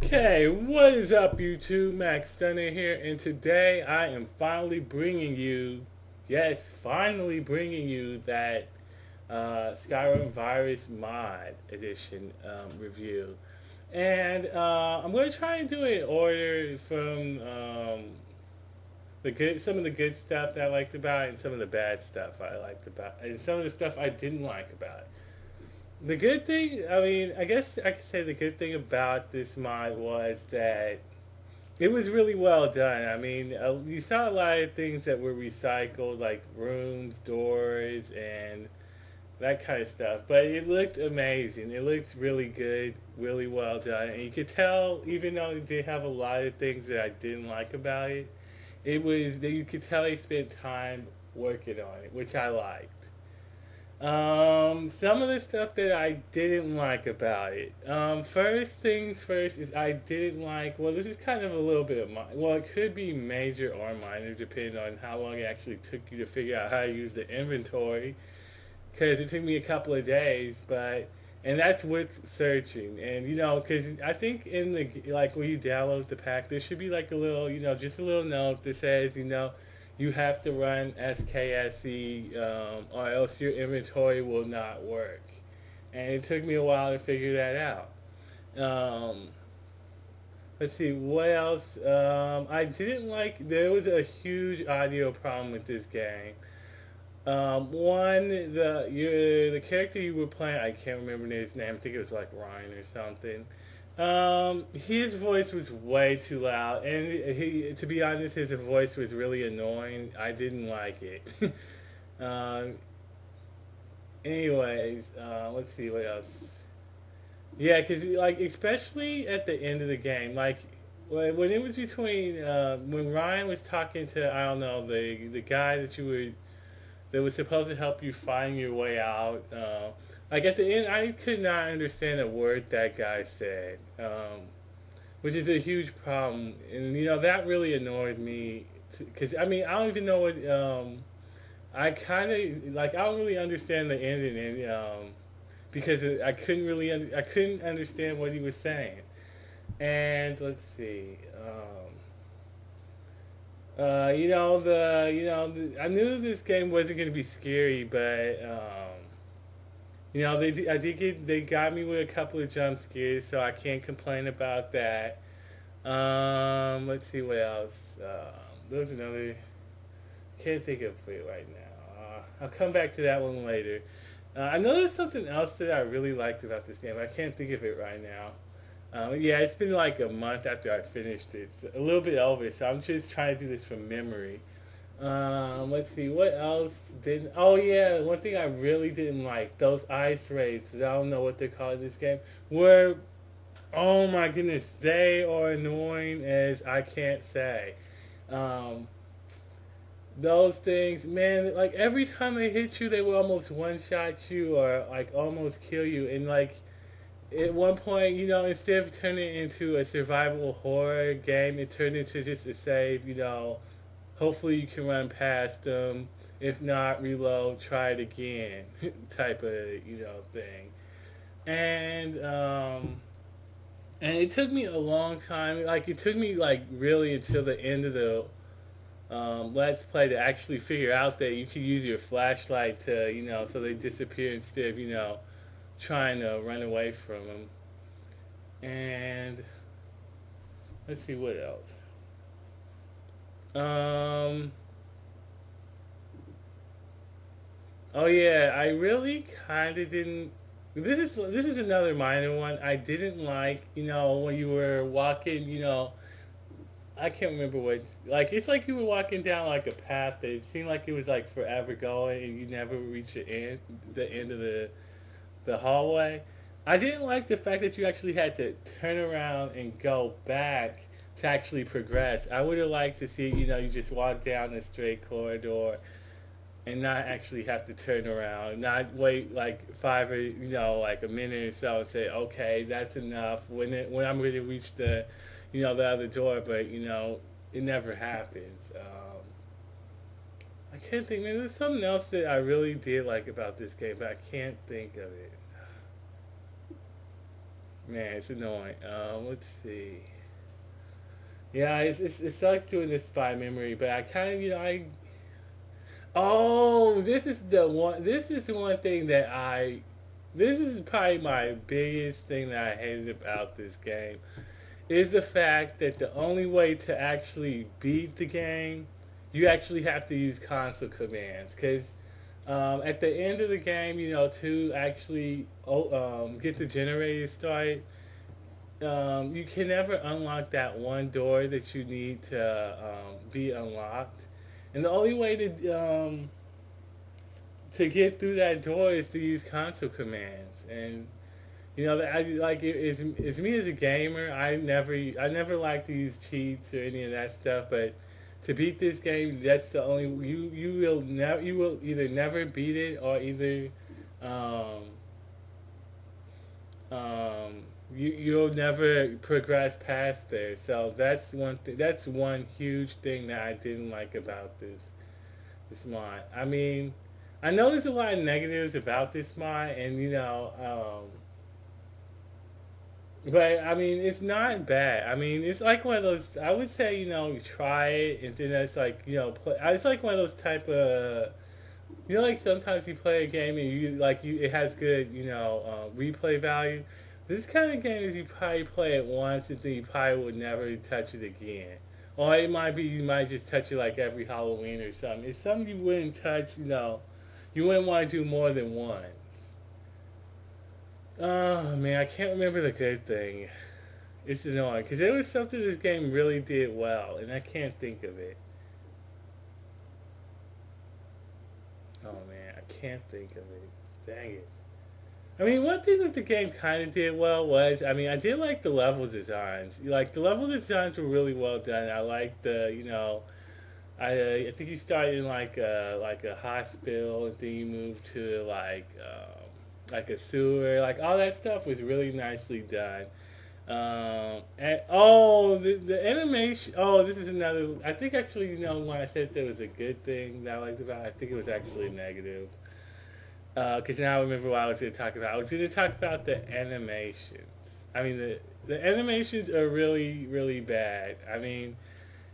Okay, what is up, YouTube? Max Stunner here, and today I am finally bringing you, yes, finally bringing you that Skyrim Virus Mod Edition review. And I'm going to try and do it in order from some of the good stuff that I liked about it, and some of the bad stuff I liked about it, and some of the stuff I didn't like about it. The good thing, I mean, I guess I could say the good thing about this mod was that it was really well done. I mean, you saw a lot of things that were recycled, like rooms, doors, and that kind of stuff. But it looked amazing. It looked really good, really well done. And you could tell, even though it did have a lot of things that I didn't like about it, it was that you could tell they spent time working on it, which I liked. Some of the stuff that I didn't like about it. First things first is I didn't like. Well, this is kind of a little bit of well, it could be major or minor depending on how long it actually took you to figure out how to use the inventory. Because it took me a couple of days, but and that's with searching. And because I think in the when you download the pack, there should be like a little, just a little note that says, you have to run SKSE or else your inventory will not work. And it took me a while to figure that out. Um, let's see, what else? I didn't like, there was a huge audio problem with this game. One, the character you were playing, I can't remember his name. I think it was like Ryan or something. His voice was way too loud, and to be honest, his voice was really annoying. I didn't like it. um, anyways, let's see what else. Yeah, because like especially at the end of the game, like when it was between when Ryan was talking to I don't know the guy that was supposed to help you find your way out. Like at the end, I could not understand a word that guy said, which is a huge problem, and that really annoyed me. Because I mean, I don't even know what. I kind of like. I don't really understand the ending, and because I couldn't understand what he was saying. And let's see. I knew this game wasn't going to be scary, but they got me with a couple of jump scares, so I can't complain about that. Let's see what else. There's another. Can't think of it right now. I'll come back to that one later. I know there's something else that I really liked about this game. I can't think of it right now. Yeah, it's been like a month after I finished it. It's a little bit over, so I'm just trying to do this from memory. Let's see, what else didn't... Oh, yeah, one thing I really didn't like, those ice raids, I don't know what they're calling this game, were... Oh my goodness, they are annoying as I can't say. Um, those things, man, like every time they hit you, they will almost one-shot you or like almost kill you. And like at one point, instead of turning it into a survival horror game, it turned into just a save. Hopefully you can run past them. If not, reload, try it again, type of thing. And and it took me a long time. Like it took me like really until the end of the let's play to actually figure out that you can use your flashlight to so they disappear instead of trying to run away from them. And let's see what else. Um, oh yeah, I really kind of didn't. This is another minor one. I didn't like when you were walking. I can't remember what. Like it's like you were walking down like a path that it seemed like it was like forever going, and you never reach the end of the hallway. I didn't like the fact that you actually had to turn around and go back to actually progress. I would have liked to see, you just walk down a straight corridor and not actually have to turn around, not wait like five or like a minute or so and say, okay, that's enough. When I'm ready to reach the other door, but it never happens. I can't think. Man, there's something else that I really did like about this game, but I can't think of it. Man, it's annoying. Let's see. Yeah, it sucks doing this by memory, but I kind of, I. Oh, this is the one. This is the one thing that I. This is probably my biggest thing that I hated about this game is the fact that the only way to actually beat the game, you actually have to use console commands. Because at the end of the game, to actually get the generator started, you can never unlock that one door that you need to be unlocked. And the only way to get through that door is to use console commands. And I like it's me as a gamer. I never like to use cheats or any of that stuff. But to beat this game, that's the only you will either never beat it or either um, you'll never progress past there. So that's one thing. That's one huge thing that I didn't like about this mod. I mean, I know there's a lot of negatives about this mod, and but I mean, it's not bad. I mean, it's like one of those. I would say you try it, and then it's like it's like one of those type of like sometimes you play a game and it has good replay value. This kind of game is you probably play it once and then you probably would never touch it again. Or it might be you might just touch it like every Halloween or something. It's something you wouldn't touch. You wouldn't want to do more than once. Oh man, I can't remember the good thing. It's annoying because there was something this game really did well, and I can't think of it. Oh man, I can't think of it. Dang it. I mean, one thing that the game kind of did well was, I mean, I did like the level designs. Like the level designs were really well done. I liked I think you started in like a hospital, and then you moved to like a sewer. Like all that stuff was really nicely done. And the animation. Oh, this is another. I think actually, when I said there was a good thing that I liked about it, I think it was actually negative. Because now I remember what I was going to talk about. I was going to talk about the animations. I mean, the animations are really, really bad. I mean,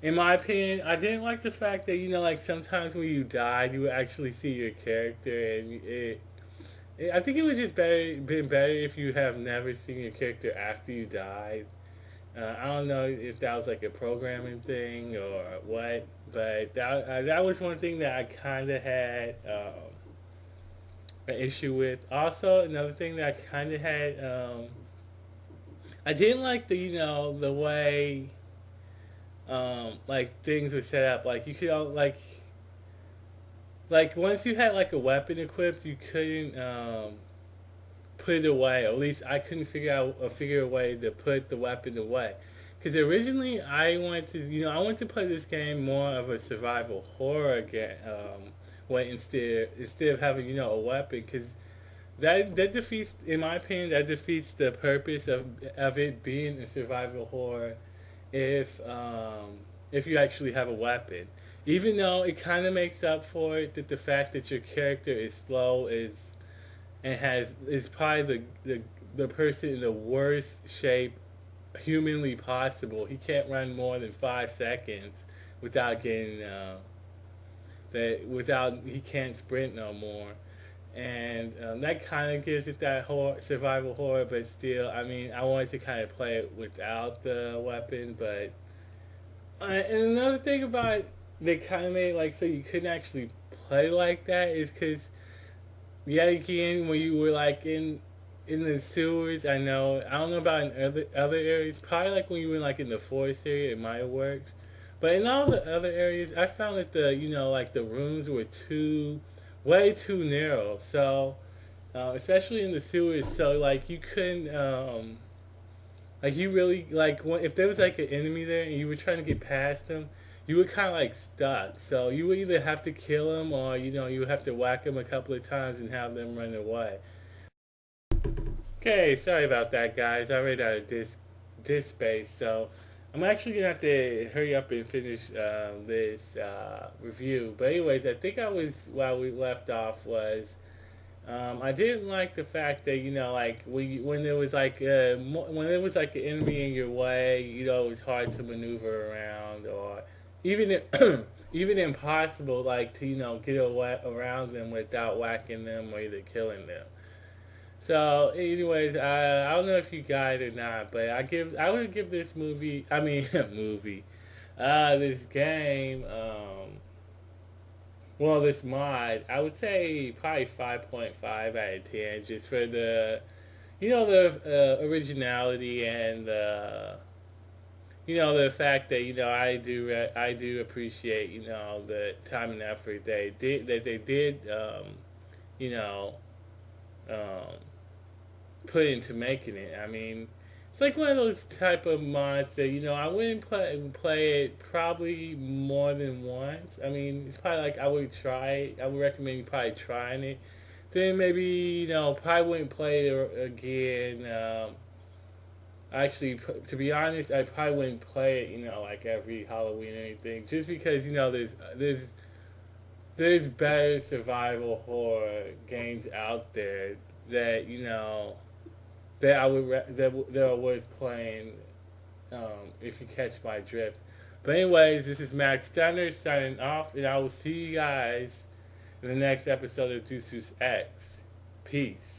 in my opinion, I didn't like the fact that like sometimes when you died, you would actually see your character, and I think it would just been better if you have never seen your character after you died. I don't know if that was like a programming thing or what, but that was one thing that I kind of had an issue with. Also, another thing that I kind of had, I didn't like the way like things were set up. Like you could like once you had like a weapon equipped, you couldn't put it away. Or at least I couldn't figure a way to put the weapon away. Because originally I wanted to I wanted to play this game more of a survival horror game. Way instead of having a weapon, because that defeats, in my opinion, that defeats the purpose of it being a survival horror if you actually have a weapon. Even though it kind of makes up for it that the fact that your character is slow is probably the person in the worst shape humanly possible. He can't run more than 5 seconds without getting he can't sprint no more. And that kind of gives it that survival horror, but still, I mean, I wanted to kind of play it without the weapon, but and another thing about it, they kind of made it like so you couldn't actually play like that is because yet again when you were like in the sewers, I don't know about in other areas, probably like when you were like in the forest area, it might have worked. But in all the other areas, I found that like the rooms were way too narrow. So, especially in the sewers, so like you couldn't, like you really if there was like an enemy there and you were trying to get past them, you were kind of like stuck. So you would either have to kill them or you would have to whack them a couple of times and have them run away. Okay, sorry about that, guys. I ran out of disk space, so I'm actually gonna have to hurry up and finish this review. But anyways, I think while we left off was I didn't like the fact that like when there was like when there was like an enemy in your way, it was hard to maneuver around, or even even impossible, like to get away around them without whacking them or either killing them. So, anyways, I don't know if you got it or not, but I would give this movie, I mean movie, this game, well, this mod, I would say probably 5.5 out of 10, just for the originality and the fact that I do appreciate the time and effort they did you know um, put into making it. I mean, it's like one of those type of mods that I wouldn't play it probably more than once. I mean, it's probably like I would try. I would recommend you probably trying it. Then maybe probably wouldn't play it again. Actually, to be honest, I probably wouldn't play it. Like every Halloween or anything, just because there's better survival horror games out there that that are worth playing, if you catch my drift. But anyways, this is Max Stunner signing off, and I will see you guys in the next episode of Deuces X. Peace.